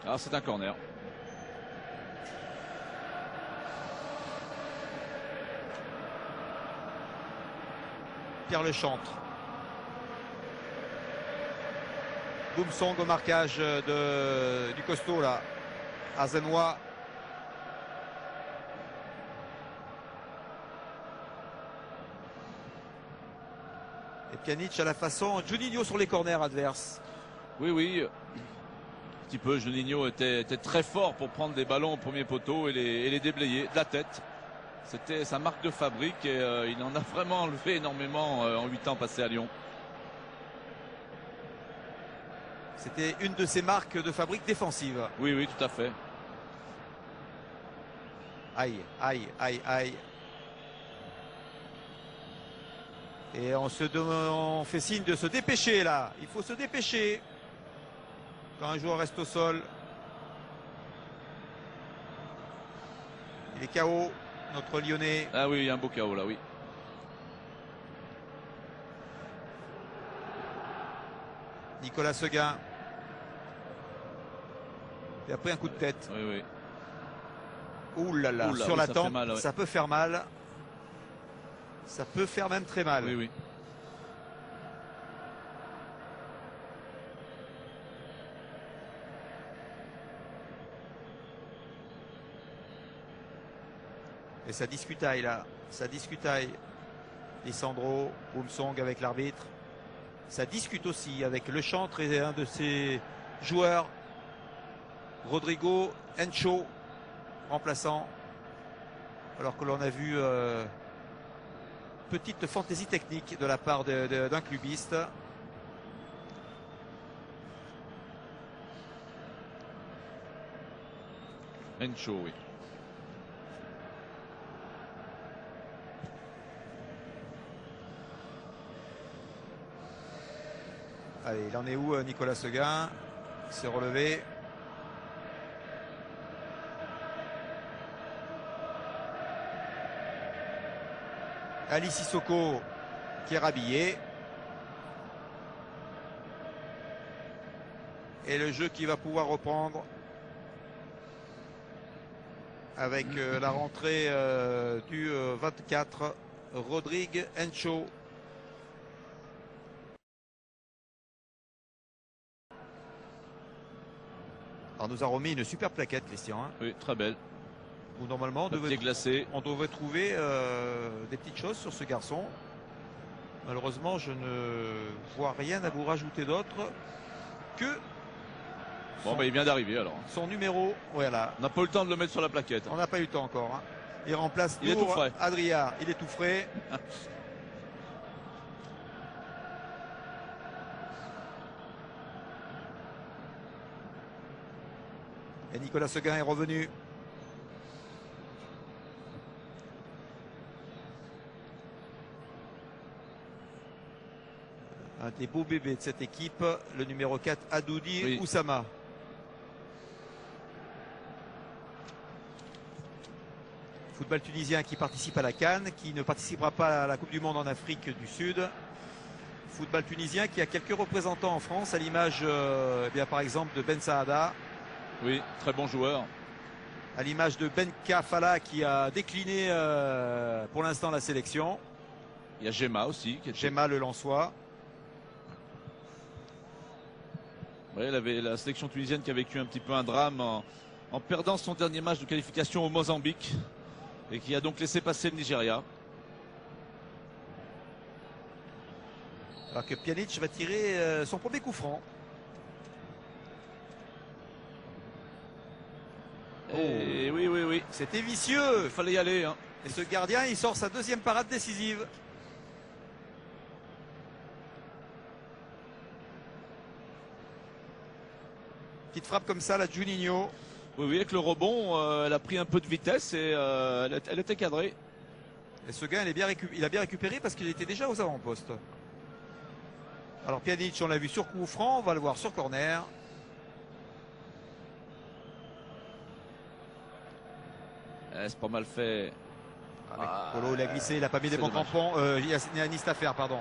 Alors c'est un corner. Pierre Lechantre. Boumsong au marquage du costaud là. Azenois. Et Pjanic à la façon Juninho sur les corners adverses. Oui, oui. Un petit peu, Juninho était très fort pour prendre des ballons au premier poteau et les déblayer de la tête. C'était sa marque de fabrique et il en a vraiment enlevé énormément en 8 ans passés à Lyon. C'était une de ses marques de fabrique défensive. Oui, oui, tout à fait. Aïe, aïe, aïe, aïe. Et on fait signe de se dépêcher là. Il faut se dépêcher quand un joueur reste au sol. Il est KO, notre Lyonnais. Ah oui, il y a un beau KO là, oui. Nicolas Seguin. Il a pris un coup de tête. Oui, oui. Ouh là là, Oula, sur oui, la ça tempe, fait mal, ouais. ça peut faire mal. Ça peut faire même très mal. Oui, oui. Et ça discutaille là. Ça discutaille. Lisandro, Boumsong avec l'arbitre. Ça discute aussi avec Lechantre et un de ses joueurs. Rodrigo Encho, remplaçant. Alors que l'on a vu petite fantaisie technique de la part d'un clubiste. Encho, oui. Allez, il en est où Nicolas Seguin? Il s'est relevé. Ali Sissoko qui est rhabillé. Et le jeu qui va pouvoir reprendre avec la rentrée du 24, Rodrigue Encho. Alors nous a remis une super plaquette, Christian. Hein, Oui, très belle. où normalement on devrait trouver des petites choses sur ce garçon. Malheureusement, je ne vois rien à vous rajouter d'autre que Bon, bah, il vient d'arriver alors. son numéro. Voilà. On n'a pas eu le temps de le mettre sur la plaquette. On n'a pas eu le temps encore. Hein. Il remplace Il est tout frais. Adria. Il est tout frais. Et Nicolas Seguin est revenu. Un des beaux bébés de cette équipe, le numéro 4, Adoudi Oui. Oussama. Football tunisien qui participe à la CAN, qui ne participera pas à la Coupe du Monde en Afrique du Sud. Football tunisien qui a quelques représentants en France, à l'image par exemple de Ben Saada. Oui, très bon joueur. À l'image de Ben Kafala qui a décliné pour l'instant la sélection. Il y a Gemma aussi. Gemma le Lensois. Oui, la sélection tunisienne qui a vécu un petit peu un drame en perdant son dernier match de qualification au Mozambique et qui a donc laissé passer le Nigeria. Alors que Pjanic va tirer son premier coup franc. Et oui, oui, oui. C'était vicieux. Il fallait y aller. Hein. Et ce gardien, il sort sa deuxième parade décisive. Petite frappe comme ça, la Juninho. Oui, oui, avec le rebond, elle a pris un peu de vitesse et elle était cadrée. Et ce gars, il a bien récupéré parce qu'il était déjà aux avant-postes. Alors Pjanic, on l'a vu sur coup franc, on va le voir sur corner. C'est pas mal fait. Polo, il a glissé, il n'a pas mis des bons crampons. Yanis Tafer, pardon.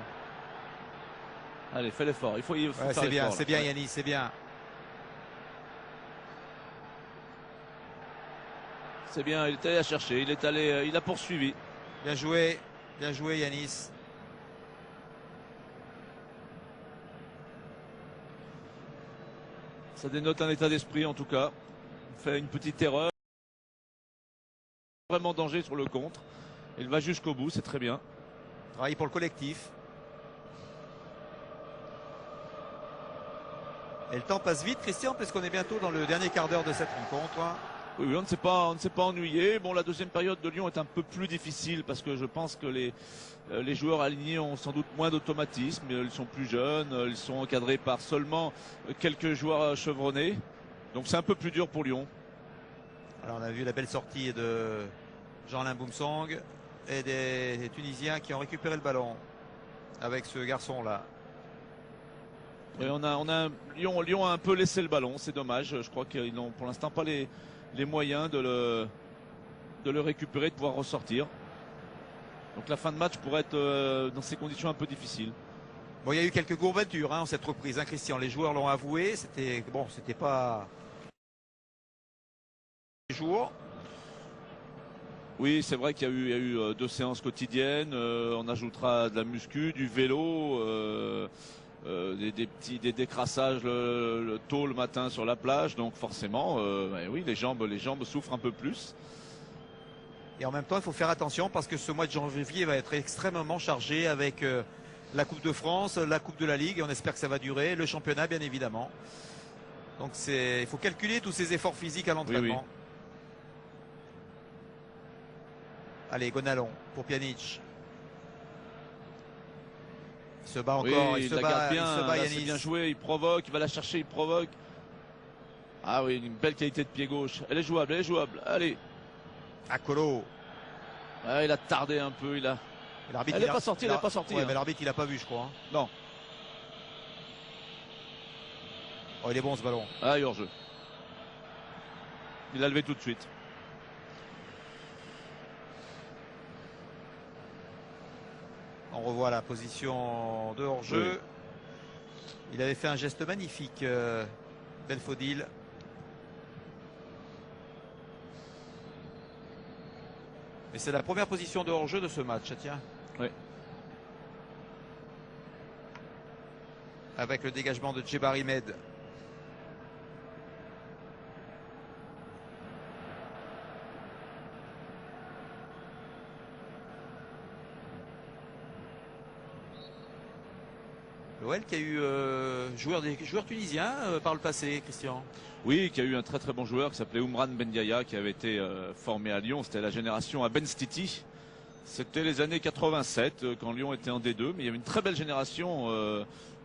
Allez, fais l'effort. Il faut Ouais, faire c'est bien, l'effort, c'est bien là. Yanis, c'est bien. C'est bien, il est allé la chercher, il est allé, il a poursuivi. Bien joué Yanis. Ça dénote un état d'esprit en tout cas. Il fait une petite erreur. Vraiment danger sur le contre. Il va jusqu'au bout, c'est très bien. Travaille pour le collectif. Et le temps passe vite, Christian, parce qu'on est bientôt dans le dernier quart d'heure de cette rencontre. Oui, on ne s'est pas ennuyé. Bon, la deuxième période de Lyon est un peu plus difficile parce que je pense que les joueurs alignés ont sans doute moins d'automatisme. Ils sont plus jeunes, ils sont encadrés par seulement quelques joueurs chevronnés. Donc c'est un peu plus dur pour Lyon. Alors on a vu la belle sortie de Jean-Alain Boumsong et des Tunisiens qui ont récupéré le ballon avec ce garçon-là. Et Lyon a un peu laissé le ballon, c'est dommage. Je crois qu'ils n'ont pour l'instant pas les moyens de le récupérer, de pouvoir ressortir. Donc la fin de match pourrait être dans ces conditions un peu difficiles. Bon, il y a eu quelques courbatures en cette reprise, hein, Christian. Les joueurs l'ont avoué. C'était pas les jours. Oui, c'est vrai qu'il y a eu 2 séances quotidiennes. On ajoutera de la muscu, du vélo. Des décrassages tôt le matin sur la plage, donc forcément oui, les jambes souffrent un peu plus. Et en même temps il faut faire attention parce que ce mois de janvier va être extrêmement chargé avec la Coupe de France, la Coupe de la Ligue, et on espère que ça va durer, le championnat bien évidemment. Donc il faut calculer tous ces efforts physiques à l'entraînement. Oui. Allez, Gonalon pour Pjanic. Il se bat encore, oui, il se bat là, Yanis. c'est bien joué, il provoque, il va la chercher, il provoque. Ah oui, une belle qualité de pied gauche. Elle est jouable, Allez. Akolo. Ah, il a tardé un peu, Elle n'est pas sortie, Ouais, mais l'arbitre il a pas vu, je crois. Hein. Non. Oh, il est bon ce ballon. Ah, hors-jeu. Il l'a levé tout de suite. On revoit la position de hors-jeu. Oui. Il avait fait un geste magnifique, Belfodil. Mais c'est la première position de hors-jeu de ce match, tiens. Oui. Avec le dégagement de Djebari Med. L'OL qui a eu des joueurs tunisiens par le passé, Christian. Oui, qui a eu un très très bon joueur qui s'appelait Oumran Bendiaya, qui avait été formé à Lyon. C'était la génération à Ben Stiti. C'était les années 87 quand Lyon était en D2, mais il y avait une très belle génération.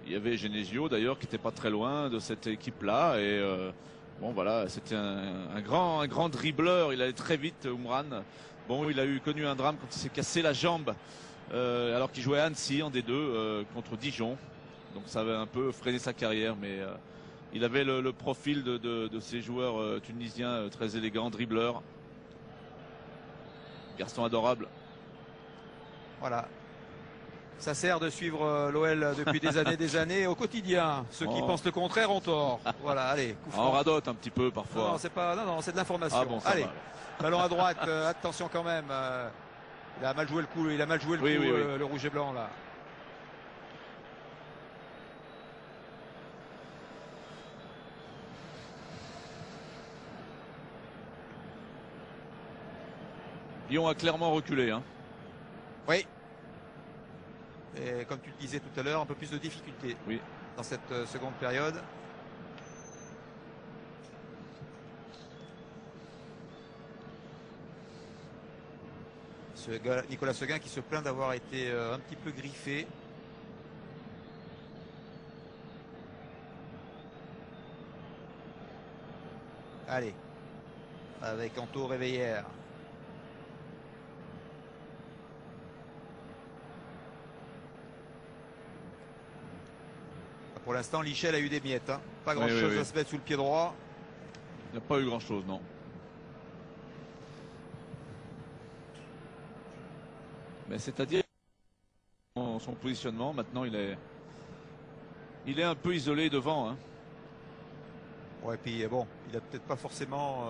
Il y avait Genesio d'ailleurs qui n'était pas très loin de cette équipe-là. Et bon voilà, c'était un grand dribbleur. Il allait très vite, Oumran. Bon, il a connu un drame quand il s'est cassé la jambe alors qu'il jouait à Annecy en D2 contre Dijon. Donc ça avait un peu freiné sa carrière, mais il avait le profil de ces joueurs tunisiens très élégants, dribbleurs. Garçon adorable. Voilà. Ça sert de suivre l'OL depuis des années au quotidien. Ceux qui pensent le contraire ont tort. Voilà, allez. Coup franc. On radote un petit peu parfois. Non, c'est pas. Non, c'est de l'information. Ah bon, allez. Ballon à droite. Attention quand même. Il a mal joué le coup. Oui. Le rouge et blanc là. Lyon a clairement reculé. Hein. Oui. Et comme tu le disais tout à l'heure, un peu plus de difficulté dans cette seconde période. Nicolas Seguin qui se plaint d'avoir été un petit peu griffé. Allez. Avec Anto Réveillère. Pour l'instant, Lichel a eu des miettes. Hein. Pas grand-chose à se mettre sous le pied droit. Il n'a pas eu grand-chose, non. Mais c'est-à-dire son positionnement, maintenant, il est un peu isolé devant. Hein. Ouais, puis bon, il a peut-être pas forcément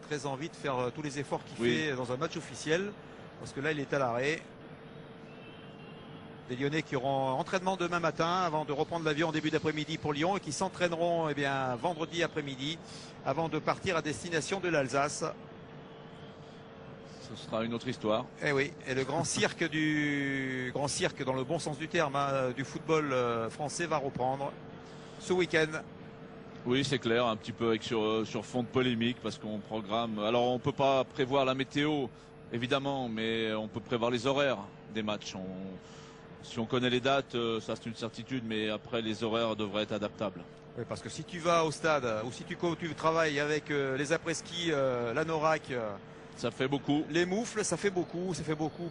très envie de faire tous les efforts qu'il Oui. fait dans un match officiel. Parce que là, il est à l'arrêt. Des Lyonnais qui auront entraînement demain matin avant de reprendre l'avion en début d'après-midi pour Lyon et qui s'entraîneront vendredi après-midi avant de partir à destination de l'Alsace. Ce sera une autre histoire. Et oui, et le grand cirque dans le bon sens du terme, hein, du football français va reprendre ce week-end. Oui, c'est clair, un petit peu sur fond de polémique parce qu'on programme. Alors on peut pas prévoir la météo, évidemment, mais on peut prévoir les horaires des matchs. Si on connaît les dates, ça c'est une certitude, mais après les horaires devraient être adaptables. Oui, parce que si tu vas au stade ou si tu travailles avec les après-ski, l'anorak, Ça fait beaucoup. les moufles, ça fait beaucoup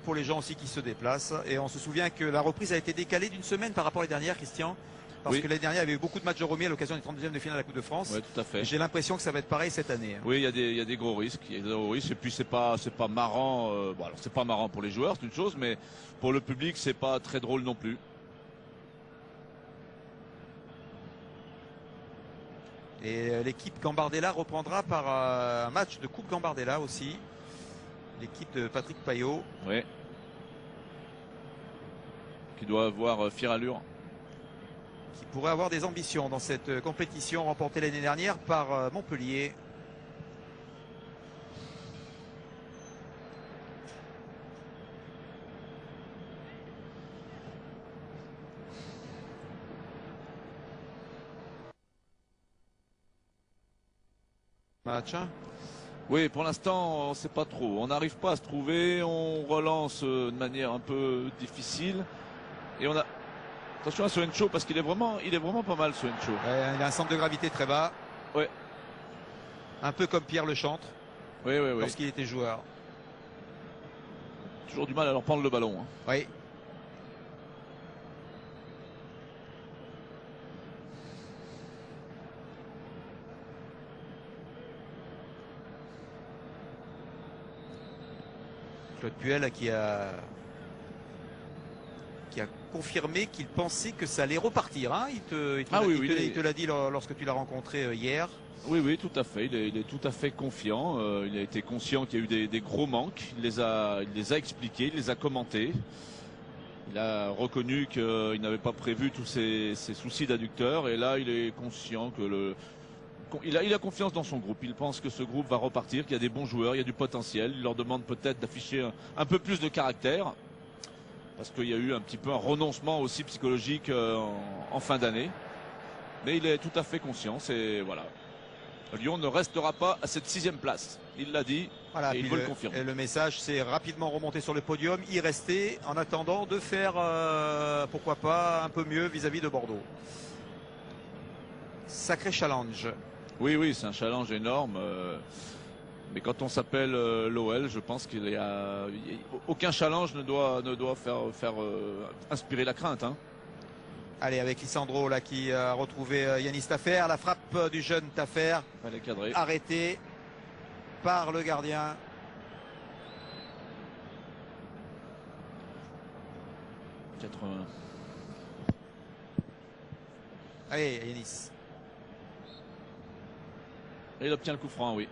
pour les gens aussi qui se déplacent. Et on se souvient que la reprise a été décalée d'une semaine par rapport à l'année dernière, Christian. Parce Oui. que l'année dernière, il y avait eu beaucoup de matchs de remis à l'occasion des 32e de finale de la Coupe de France. Oui, tout à fait. J'ai l'impression que ça va être pareil cette année. Oui, il y a des gros risques. Il y a des gros risques. Et puis c'est pas marrant. Bon, alors c'est pas marrant pour les joueurs, c'est une chose, mais pour le public, c'est pas très drôle non plus. Et l'équipe Gambardella reprendra par un match de Coupe Gambardella aussi. L'équipe de Patrick Payot. Oui. Qui doit avoir fière allure. Qui pourrait avoir des ambitions dans cette compétition remportée l'année dernière par Montpellier. Match. Oui, pour l'instant, on ne sait pas trop. On n'arrive pas à se trouver. On relance de manière un peu difficile. Et on a. Attention à Soencho parce qu'il est vraiment pas mal, Soencho. Il a un centre de gravité très bas. Ouais. Un peu comme Pierre Lechantre Oui. lorsqu'il était joueur. Toujours du mal à leur prendre le ballon. Hein. Oui. Claude Puel qui a confirmé qu'il pensait que ça allait repartir. Hein. Il te l'a dit lorsque tu l'as rencontré hier. Oui, tout à fait. Il est tout à fait confiant. Il a été conscient qu'il y a eu des gros manques. Il les a expliqués, il les a commentés. Il a reconnu qu'il n'avait pas prévu tous ces soucis d'adducteur. Et là, il est conscient que il a confiance dans son groupe. Il pense que ce groupe va repartir, qu'il y a des bons joueurs, il y a du potentiel. Il leur demande peut-être d'afficher un peu plus de caractère. Parce qu'il y a eu un petit peu un renoncement aussi psychologique en fin d'année. Mais il est tout à fait conscient. Voilà. Lyon ne restera pas à cette 6e place. Il l'a dit et il veut le confirmer. Et le message, c'est rapidement remonter sur le podium, y rester en attendant de faire, pourquoi pas, un peu mieux vis-à-vis de Bordeaux. Sacré challenge. Oui, c'est un challenge énorme. Mais quand on s'appelle l'OL, je pense qu'il y a aucun challenge ne doit faire inspirer la crainte. Hein. Allez, avec Lisandro là qui a retrouvé Yanis Taffer, la frappe du jeune Taffer, arrêtée par le gardien. Allez, Yanis. Et il obtient le coup franc, oui.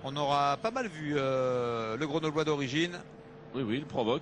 On aura pas mal vu le Grenoblois d'origine. Oui, il provoque.